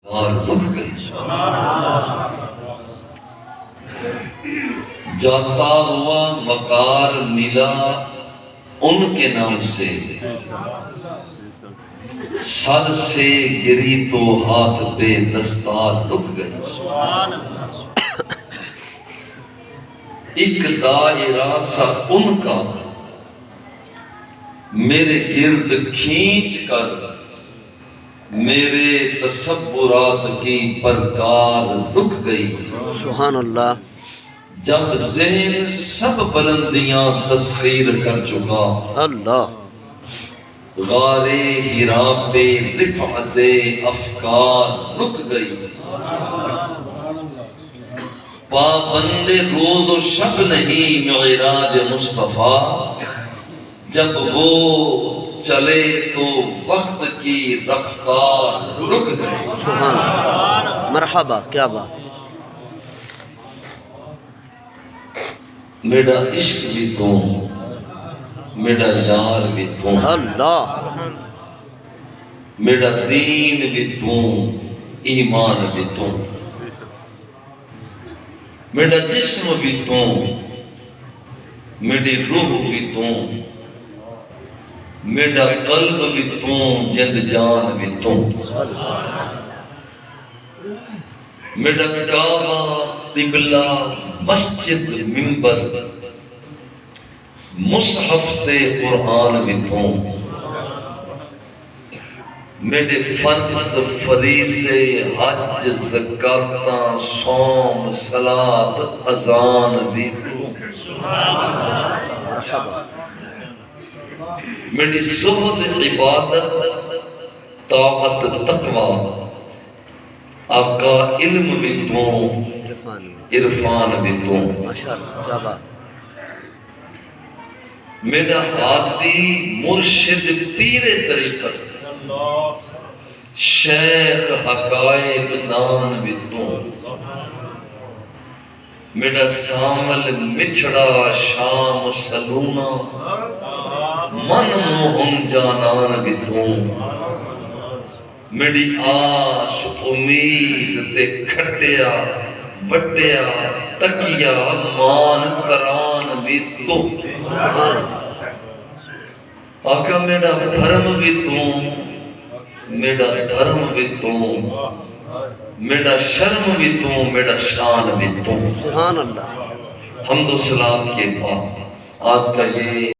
اور رک گئی، جاتا ہوا وقار ملا ان کے نام سے، سر سے گری تو ہاتھ پہ دستار رک گئی۔ ایک دائرہ سا ان کا میرے گرد کھینچ کر میرے تصورات کی پرکار رک گئی۔ سبحان اللہ۔ جب ذہن سب بلندیاں تسخیر کر چکا، اللہ غار ہرا پہ رفعت افکار رک گئی۔ پابند روز و شب نہیں معراج مصطفیٰ، جب وہ چلے تو وقت کی رفتار رک گئی۔ سبحان اللہ، مرحبا، کیا بات۔ میرا عشق بھی تو، میرا یار بھی تو، اللہ میرا دین بھی تو، ایمان بھی تو، میرا جسم بھی تو، میری روح بھی تو، میرا قلب بھی تو، جند جان بھی تو، میرا کعبہ قبلہ مسجد منبر مصحف تے قرآن بھی تو، میرے فرض فریضے حج زکاتاں صوم صلاۃ اذان بھی تو، میری زہد عبادت طاعت تقوی آقا علم بھی تو، عرفان بھی تو، ماشاءاللہ، کیا بات۔ میرا ہادی مرشد پیر طریقت شیخ حقائق دان بھی تو، میرا سامل مچھڑا شام سلونا من موہم جانان بھی تو، میری آس امید تے کھٹیا وٹیا تکیا مان تران بھی تو، آقا میرا بھرم بھی تو، میرا دھرم بھی تو، میرا شرم بھی تو، میرا شان بھی تو۔ سبحان اللہ۔ حمد و صلات کے بعد آج کا یہ